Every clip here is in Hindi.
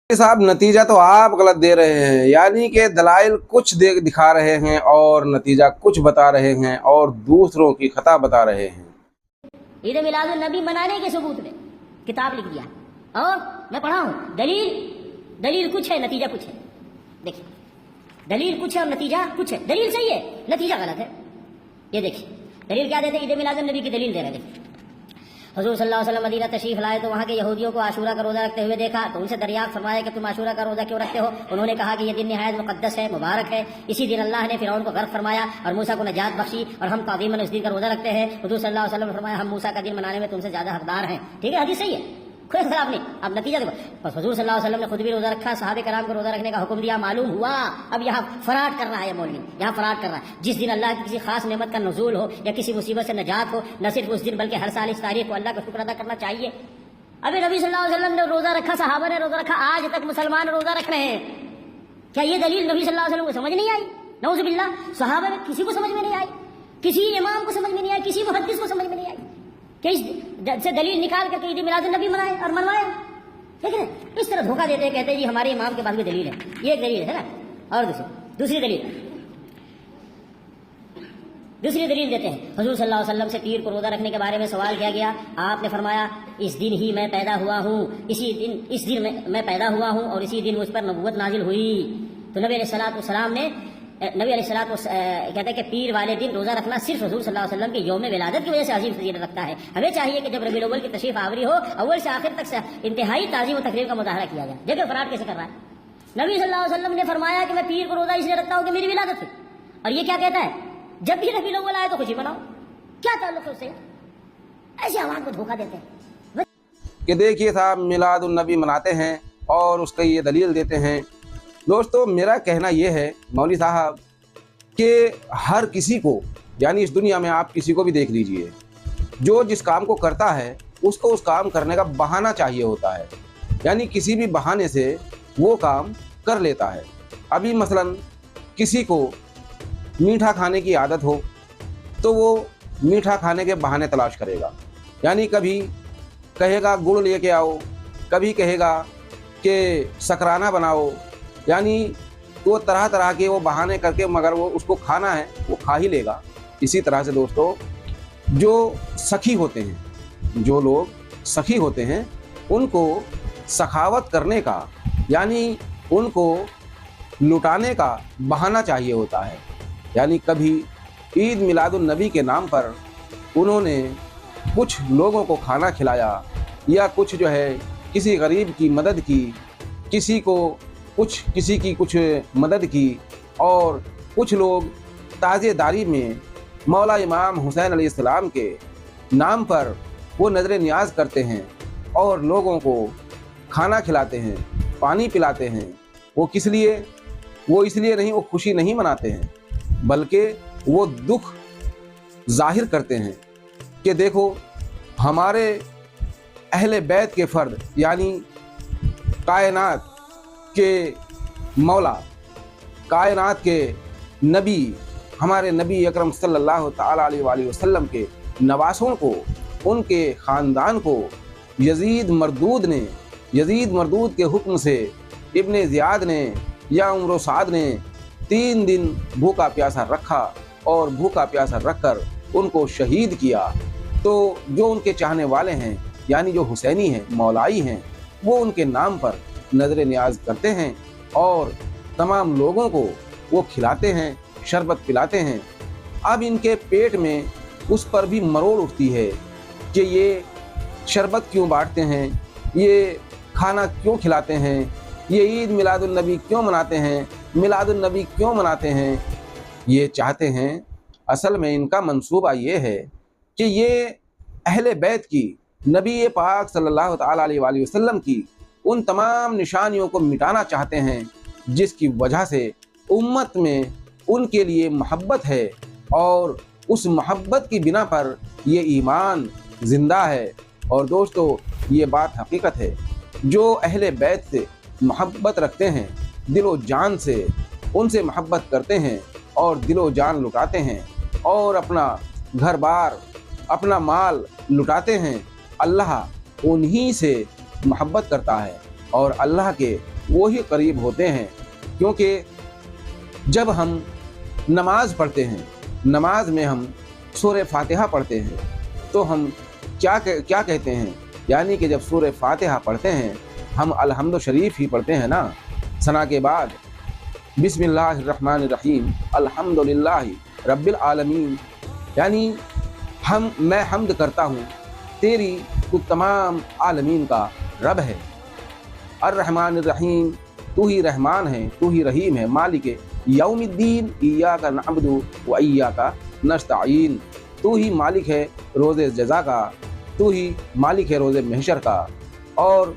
साहब नतीजा तो आप गलत दे रहे हैं, यानी कि दलाइल कुछ दिखा रहे हैं और नतीजा कुछ बता रहे हैं और दूसरों की खता बता रहे हैं। ईद मिलाद नबी मनाने के सबूत में किताब लिख दिया और मैं पढ़ा हूं। दलील कुछ है, नतीजा कुछ है। देखिए, दलील कुछ है और नतीजा कुछ है। दलील सही है, नतीजा गलत है। ये देखिए दलील क्या देते हैं, ईद मिलाद नबी की दलील दे रहे हैं। हुजूर सल्लल्लाहु अलैहि वसल्लम मदीना तशरीफ लाए तो वहाँ के यहूदियों को आशूरा का रोजा रखते हुए देखा तो उनसे दरियाफ्त फरमाया कि तुम आशूरा का रोजा क्यों रखते हो। उन्होंने कहा कि यह दिन निहायत मुकद्दस है, मुबारक है। इसी दिन अल्लाह ने फिरौन को गर्क फरमाया और मूसा को नजात बख्शी और हम ताज़ीमन उस दिन का रोजा रखते हैं। हुजूर सल्लल्लाहु अलैहि वसल्लम ने फरमाया हम मूसा का दिन मनाने में तुमसे ज्यादा हकदार हैं। ठीक है, हदीस सही है, कोई खराब नहीं। अब नतीजा देखो, बस हुजूर सल्लल्लाहु अलैहि वसल्लम ने खुद भी रोजा रखा, सहाबे कराम को रोजा रखने का हुक्म दिया। मालूम हुआ अब यहाँ फराड कर रहा है मौलवी, यहाँ फराड कर रहा है। जिस दिन अल्लाह की किसी खास नेमत का नुज़ूल हो या किसी मुसीबत से नजात हो, न सिर्फ उस दिन बल्कि हर साल इस तारीख को अल्लाह का शुक्र अदा करना चाहिए। अभी नबी सल्लल्लाहु अलैहि वसल्लम ने रोजा रखा, सहाबा ने रोजा रखा, आज तक मुसलमान रोजा रख रहे हैं। क्या ये दलील नबी सल्लल्लाहु अलैहि वसल्लम को समझ नहीं आई? नऊज़ बिल्लाह, सहाबा में किसी को समझ में नहीं आई, किसी इमाम को समझ में नहीं आई, किसी मुहद्दिस को समझ में नहीं आई कि इससे दलील निकाल करके ईद मिलाद नबी मनाए और मनवाए। ठीक है, इस तरह धोखा देते हैं, कहते हैं जी हमारे इमाम के पास भी दलील है। ये एक दलील है ना, और दूसरी दलील देते हैं। हुजूर सल्लल्लाहु अलैहि वसल्लम से पीर को रोजा रखने के बारे में सवाल किया गया। आपने फरमाया इस दिन ही मैं पैदा हुआ हूँ, इस दिन मैं पैदा हुआ हूँ और इसी दिन मुझ पर नबुव्वत नाजिल हुई। तो नबी अलैहिस्सलाम ने कहते हैं कि पीर वाले दिन रोजा रखना सिर्फ हुजूर सल्लल्लाहु अलैहि वसल्लम की यौम विलादत की वजह से अजीम फजीलत रखता है। हमें चाहिए कि जब रबीउल अव्वल की तशरीफ आवरी हो, अव्वल से आखिर तक इंतहाई ताज़ीम और तकरीर का मुजाहरा किया जाए। देखो फराड कैसे कर रहा है। नबी सल्लल्लाहु अलैहि वसल्लम ने फरमाया कि मैं पीर को रोजा इसलिए रखता हूँ कि मेरी विलादत है, और ये क्या कहता है जब भी रबीउल अव्वल आए तो खुशी मनाओ। क्या ताल्लुक है उससे? ऐसे आवाम को धोखा देते हैं कि देखिए साहब मिलादुन नबी मनाते हैं और उसका ये दलील देते हैं। दोस्तों मेरा कहना ये है मौलवी साहब कि हर किसी को, यानी इस दुनिया में आप किसी को भी देख लीजिए, जो जिस काम को करता है उसको उस काम करने का बहाना चाहिए होता है, यानी किसी भी बहाने से वो काम कर लेता है। अभी मसलन किसी को मीठा खाने की आदत हो तो वो मीठा खाने के बहाने तलाश करेगा, यानी कभी कहेगा गुड़ लेके आओ, कभी कहेगा कि शकराना बनाओ, यानी वो तरह तरह के वो बहाने करके मगर वो उसको खाना है वो खा ही लेगा। इसी तरह से दोस्तों जो सखी होते हैं, जो लोग सखी होते हैं, उनको सखावत करने का यानी उनको लुटाने का बहाना चाहिए होता है। यानी कभी ईद मिलादुन नबी के नाम पर उन्होंने कुछ लोगों को खाना खिलाया या कुछ जो है किसी गरीब की मदद की, किसी की कुछ मदद की, और कुछ लोग ताज़ेदारी में मौला इमाम हुसैन अलैहिस्सलाम के नाम पर वो नज़र नियाज करते हैं और लोगों को खाना खिलाते हैं, पानी पिलाते हैं। वो किस लिए? वो इसलिए नहीं, वो खुशी नहीं मनाते हैं, बल्कि वो दुख जाहिर करते हैं कि देखो हमारे अहले बैत के फ़र्द यानी कायनात के मौला, कायनात के नबी, हमारे नबी अकरम सल्लल्लाहु ताला अलैहि वसल्लम के नवासों को, उनके ख़ानदान को यजीद मरदूद के हुक्म से इब्ने ज़ियाद ने या उम्र साद ने 3 दिन भूखा प्यासा रखा और भूखा प्यासा रखकर उनको शहीद किया। तो जो उनके चाहने वाले हैं यानी जो हुसैनी हैं, मौलाई हैं, वो उनके नाम पर नज़र नियाज करते हैं और तमाम लोगों को वो खिलाते हैं, शरबत पिलाते हैं। अब इनके पेट में उस पर भी मरोड़ उठती है कि ये शरबत क्यों बांटते हैं, ये खाना क्यों खिलाते हैं, ये ईद मिलादुन नबी क्यों मनाते हैं, मिलादुन नबी क्यों मनाते हैं। ये चाहते हैं, असल में इनका मंसूबा ये है कि ये अहले बैत की, नबी पाक सल्लल्लाहु ताला अलैहि वसल्लम की उन तमाम निशानियों को मिटाना चाहते हैं जिसकी वजह से उम्मत में उनके लिए मोहब्बत है और उस मोहब्बत की बिना पर ये ईमान ज़िंदा है। और दोस्तों ये बात हकीकत है, जो अहले बैत से मोहब्बत रखते हैं, दिलो जान से उनसे मोहब्बत करते हैं और दिलो जान लुटाते हैं और अपना घर बार, अपना माल लुटाते हैं, अल्लाह उन्हीं से मोहब्बत करता है और अल्लाह के वो ही करीब होते हैं। क्योंकि जब हम नमाज पढ़ते हैं, नमाज में हम सूरह फातिहा पढ़ते हैं, तो हम क्या कहते हैं, यानी कि जब सूरह फातिहा पढ़ते हैं हम अल्हम्दु शरीफ ही पढ़ते हैं ना, सना के बाद बिस्मिल्लाहिर्रहमानिर्रहीम अल्हम्दुलिल्लाहि रब्बिल आलमीन, यानी मैं हम्द करता हूँ तेरी, तू तमाम आलमीन का रब है। अर्रहमानिर्रहीम, तू ही रहमान है, तू ही रहीम है। मालिक यौमिद्दीन, इय्याका नअबुदु व इय्याका नस्तईन, तू ही मालिक है रोज़े जज़ा का, तू ही मालिक है रोज़े महशर का, और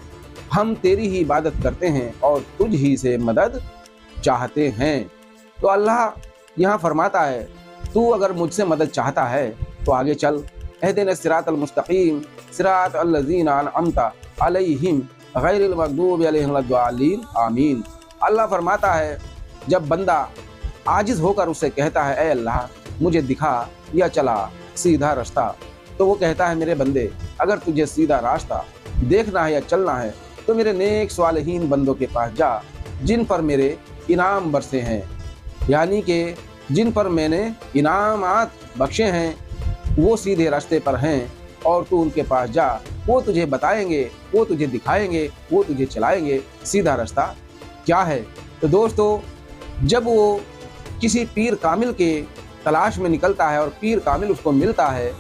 हम तेरी ही इबादत करते हैं और तुझ ही से मदद चाहते हैं। तो अल्लाह यहाँ फरमाता है, तू अगर मुझसे मदद चाहता है तो आगे चल। एहदिना सिरातल मुस्तकीम सिरातल लज़ीना अनअमता अलैहिम गैरिल मग़दूबि अलैहिम वलद्दालीन आमीन। अल्लाह फरमाता है, जब बंदा आजिज़ होकर उससे कहता है, ए अल्लाह मुझे दिखा या चला सीधा रास्ता, तो वो कहता है, मेरे बंदे अगर तुझे सीधा रास्ता देखना है या चलना है तो मेरे नेक सालिहीन बंदों के पास जा, जिन पर मेरे इनाम बरसे हैं, यानी कि जिन पर मैंने इनामात बख्शे हैं, वो सीधे रास्ते पर हैं, और तू उनके पास जा, वो तुझे बताएंगे, वो तुझे दिखाएंगे, वो तुझे चलाएंगे सीधा रास्ता क्या है। तो दोस्तों, जब वो किसी पीर कामिल के तलाश में निकलता है और पीर कामिल उसको मिलता है,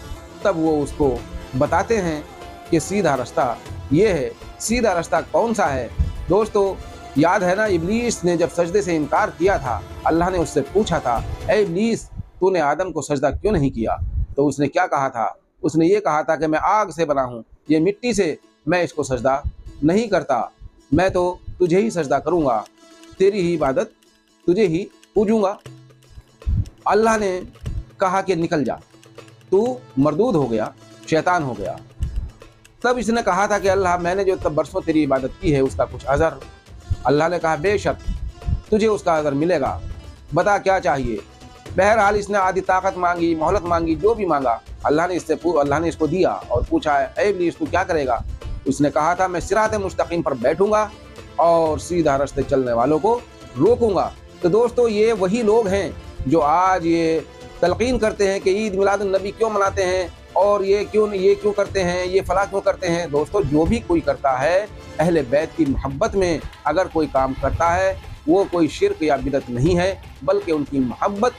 तब वो उसको बताते हैं कि सीधा रास्ता ये है। सीधा रास्ता कौन सा है? दोस्तों, याद है ना, इब्लीस ने जब सजदे से इनकार किया था, अल्लाह ने उससे पूछा था, ए इब्लीस, तूने आदम को सजदा क्यों नहीं किया? तो उसने क्या कहा था? उसने ये कहा था कि मैं आग से बना हूँ, ये मिट्टी से मैं इसको सजदा नहीं करता, मैं तो तुझे ही सजदा करूँगा, तेरी ही इबादत, तुझे ही पूजूँगा। अल्लाह ने कहा कि निकल जा, तू मरदूद हो गया, शैतान हो गया। तब इसने कहा था कि अल्लाह, मैंने जो तब बरसों तेरी इबादत की है उसका कुछ अज़र। अल्लाह ने कहा, बेशक तुझे उसका अज़र मिलेगा, बता क्या चाहिए। बहरहाल इसने आधी ताकत मांगी, मोहलत मांगी, जो भी मांगा अल्लाह ने इसको दिया और पूछा, ए इब्लीस तू क्या करेगा? उसने कहा था, मैं सिरात मुस्तकीम पर बैठूंगा और सीधा रास्ते चलने वालों को रोकूंगा। तो दोस्तों, ये वही लोग हैं जो आज ये तलकीन करते हैं कि ईद मिलादुन नबी क्यों मनाते हैं और ये क्यों करते हैं, ये फला क्यों करते हैं। दोस्तों, जो भी कोई करता है अहले बैत की मोहब्बत में अगर कोई काम करता है, वो कोई शिर्क या बिदअत नहीं है, बल्कि उनकी मोहब्बत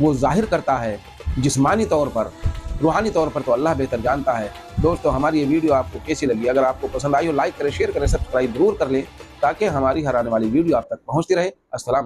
वो जाहिर करता है जिस्मानी तौर पर। रूहानी तौर पर तो अल्लाह बेहतर जानता है। दोस्तों, हमारी ये वीडियो आपको कैसी लगी? अगर आपको पसंद आई हो लाइक करें, शेयर करें, सब्सक्राइब जरूर कर लें, ताकि हमारी हर आने वाली वीडियो आप तक पहुँचती रहे। अस्सलाम।